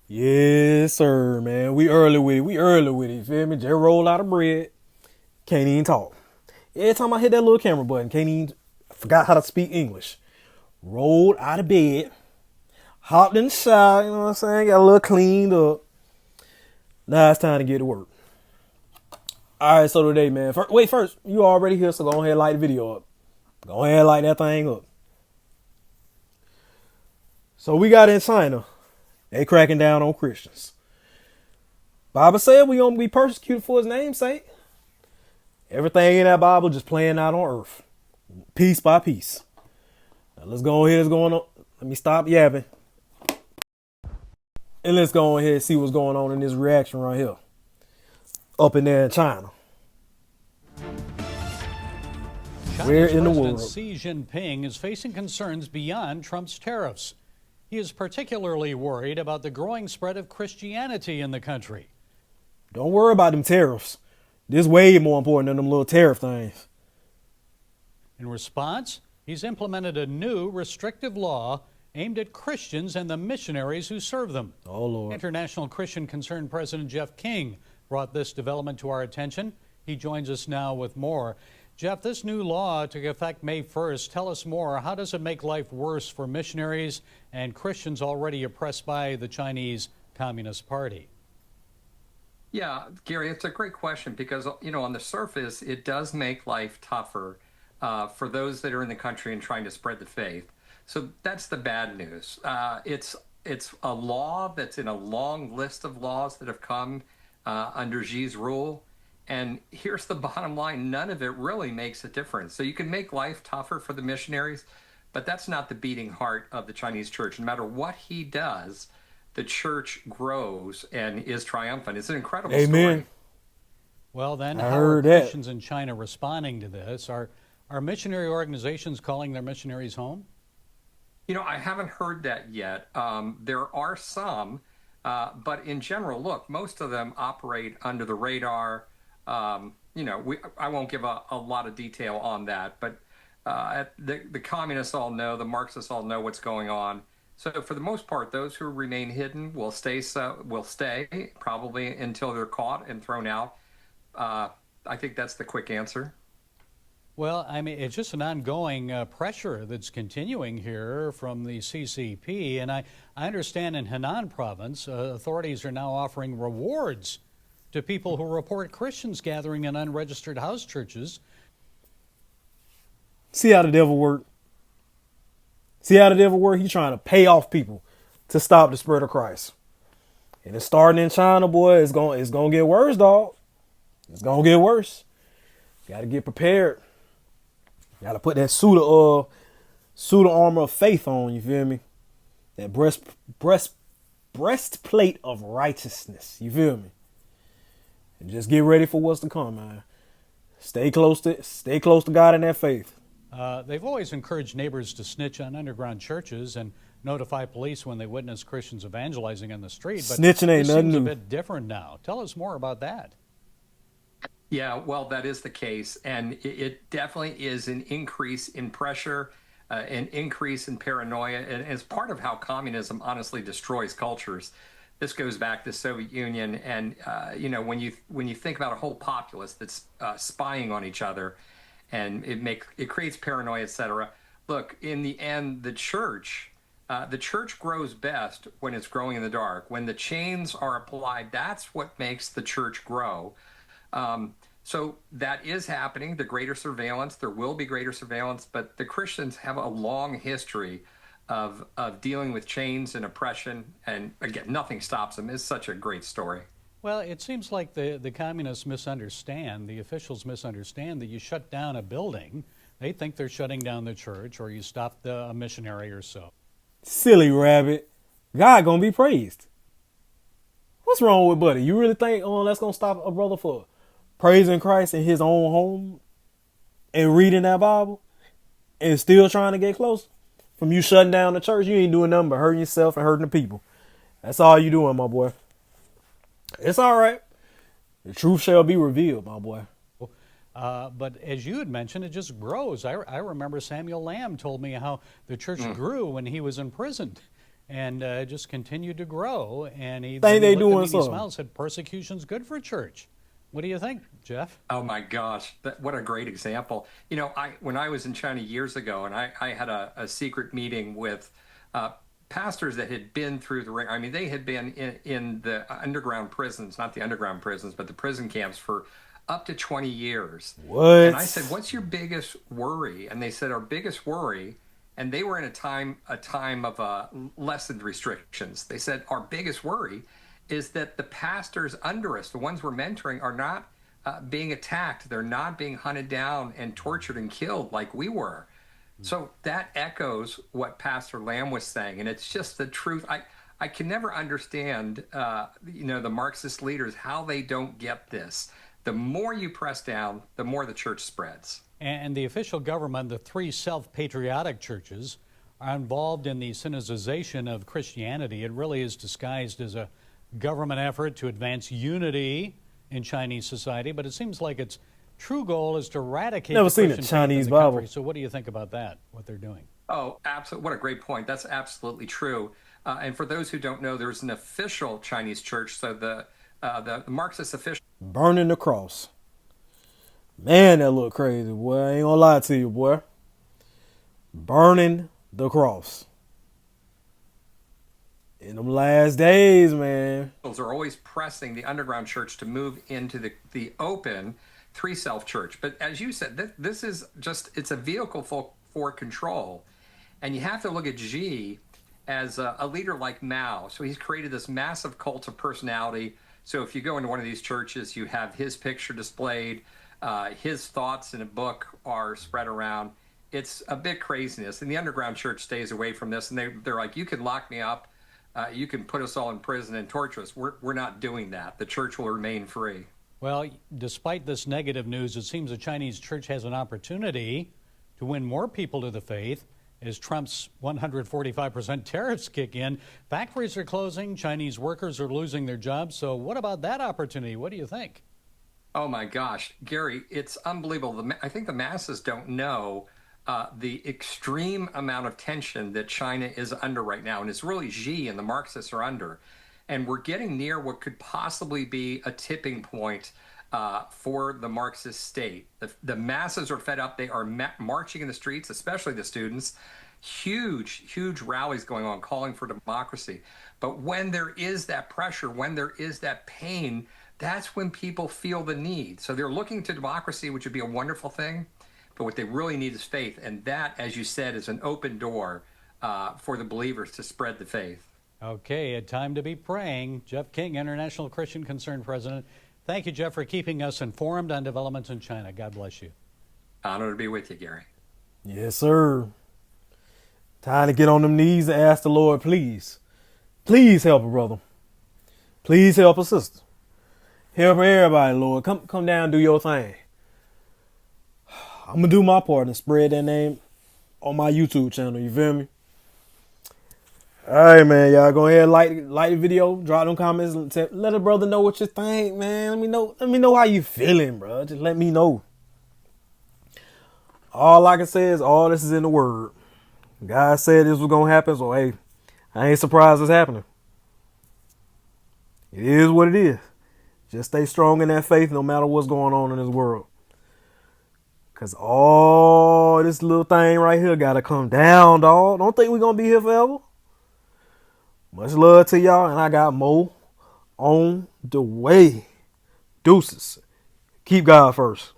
Yes, sir, man. We early with it. We early with it. You feel me? Just roll out of bread. Can't even talk. Every time I hit that little camera button, can't even. I forgot how to speak English. Rolled out of bed. Hopped in the shower. You know what I'm saying? Got a little cleaned up. Now it's time to get to work. All right, so today, man. First, you already here, so go ahead and light the video up. Go ahead and light that thing up. So we got in China. They cracking down on Christians. Bible said we gonna be persecuted for his name's sake. Everything in that Bible just playing out on earth. Piece by piece. Now let's go ahead. Let me stop yapping. And let's go ahead and see what's going on in this reaction right here. Up in there in China. Where China's in the President world? Xi Jinping is facing concerns beyond Trump's tariffs. He is particularly worried about the growing spread of Christianity in the country. Don't worry about them tariffs. This way more important than them little tariff things. In response, he's implemented a new restrictive law aimed at Christians and the missionaries who serve them. Oh, Lord. International Christian Concern President Jeff King brought this development to our attention. He joins us now with more. Jeff, this new law took effect May 1st. Tell us more. How does it make life worse for missionaries and Christians already oppressed by the Chinese Communist Party? Yeah, Gary, it's a great question because, on the surface, it does make life tougher for those that are in the country and trying to spread the faith. So that's the bad news. It's a law that's in a long list of laws that have come under Xi's rule. And here's the bottom line. None of it really makes a difference. So you can make life tougher for the missionaries, but that's not the beating heart of the Chinese church. No matter what he does, the church grows and is triumphant. It's an incredible Amen. story. Well, then, I how are heard that. Christians in China responding to this? Are missionary organizations calling their missionaries home? I haven't heard that yet. There are some, but in general, look, most of them operate under the radar. I won't give a lot of detail on that, but the communists all know, the Marxists all know what's going on. So for the most part, those who remain hidden will stay probably until they're caught and thrown out. I think that's the quick answer. Well, I mean, it's just an ongoing pressure that's continuing here from the CCP. And I understand in Henan province, authorities are now offering rewards to people who report Christians gathering in unregistered house churches. See how the devil work? See how the devil work? He's trying to pay off people to stop the spread of Christ. And it's starting in China, boy. It's gonna get worse, dog. It's gonna get worse. Gotta get prepared. Gotta put that suit of armor of faith on, you feel me? That breastplate of righteousness, you feel me? And just get ready for what's to come, man. Stay close to God in that faith. They've always encouraged neighbors to snitch on underground churches and notify police when they witness Christians evangelizing on the street. But Snitching ain't this nothing seems a new. bit different now. Tell us more about that. Yeah, well, that is the case. And it definitely is an increase in pressure, an increase in paranoia. And it's part of how communism honestly destroys cultures. This goes back to the Soviet Union. And, when you think about a whole populace that's spying on each other and it creates paranoia, et cetera. Look, in the end, the church grows best when it's growing in the dark. When the chains are applied, that's what makes the church grow. So that is happening, the greater surveillance. There will be greater surveillance, but the Christians have a long history of dealing with chains and oppression. And again, nothing stops them. It's such a great story. Well, it seems like the communists misunderstand, the officials misunderstand that you shut down a building. They think they're shutting down the church, or you stop a missionary or so. Silly rabbit. God gonna be praised. What's wrong with Buddy? You really think that's gonna stop a brother for praising Christ in his own home and reading that Bible and still trying to get close? From you shutting down the church, you ain't doing nothing but hurting yourself and hurting the people. That's all you doing, my boy. It's all right. The truth shall be revealed, my boy. But as you had mentioned, it just grows. I remember Samuel Lamb told me how the church grew when he was imprisoned. and just continued to grow. And he Think they looked at doing me and he something. smiled and said, persecution's good for church. What do you think, Jeff? Oh my gosh, what a great example. You know, when I was in China years ago, and I had a secret meeting with pastors that had been through the ring. I mean, they had been in the underground prisons, not the underground prisons, but the prison camps for up to 20 years. What? And I said, what's your biggest worry? And they said, our biggest worry, and they were in a time of lessened restrictions. They said, our biggest worry is that the pastors under us, the ones we're mentoring, are not being attacked. They're not being hunted down and tortured and killed like we were. So that echoes what Pastor Lamb was saying, and it's just the truth. I can never understand, the Marxist leaders, how they don't get this. The more you press down, the more the church spreads. And the official government, the three self-patriotic churches, are involved in the Sinicization of Christianity. It really is disguised as a government effort to advance unity in Chinese society, but it seems like its true goal is to eradicate Never the seen a Christian faith Chinese in the country. Bible. So what do you think about that, what they're doing? Oh, absolutely. What a great point. That's absolutely true. And for those who don't know, there's an official Chinese church. So the Marxist official. Burning the cross. Man, that look crazy, boy. I ain't gonna lie to you, boy. Burning the cross. In them last days, man. Are always pressing the underground church to move into the open three self church. But as you said, this is just, it's a vehicle for control. And you have to look at Xi as a leader like Mao. So he's created this massive cult of personality. So if you go into one of these churches, you have his picture displayed, his thoughts in a book are spread around. It's a bit craziness. And the underground church stays away from this. And they're like, you can lock me up. You can put us all in prison and torture us. We're not doing that. The church will remain free. Well, despite this negative news, it seems the Chinese church has an opportunity to win more people to the faith as Trump's 145% tariffs kick in. Factories are closing, Chinese workers are losing their jobs. So what about that opportunity? What do you think? Oh my gosh, Gary, it's unbelievable. I think the masses don't know the extreme amount of tension that China is under right now. And it's really Xi and the Marxists are under. And we're getting near what could possibly be a tipping point for the Marxist state. The masses are fed up. They are marching in the streets, especially the students. Huge rallies going on calling for democracy. But when there is that pressure, when there is that pain, that's when people feel the need. So they're looking to democracy, which would be a wonderful thing. But what they really need is faith. And that, as you said, is an open door for the believers to spread the faith. Okay, a time to be praying. Jeff King, International Christian Concern President. Thank you, Jeff, for keeping us informed on developments in China. God bless you. Honor to be with you, Gary. Yes, sir. Time to get on them knees and ask the Lord, please. Please help a brother. Please help a sister. Help everybody, Lord. Come down and do your thing. I'm going to do my part and spread that name on my YouTube channel. You feel me? All right, man. Y'all go ahead and like the video. Drop them comments. Let a brother know what you think, man. Let me know how you feeling, bro. Just let me know. All I can say is all this is in the word. God said this was going to happen, so hey, I ain't surprised it's happening. It is what it is. Just stay strong in that faith no matter what's going on in this world. Because all this little thing right here got to come down, dog. Don't think we're going to be here forever. Much love to y'all, and I got more on the way. Deuces. Keep God first.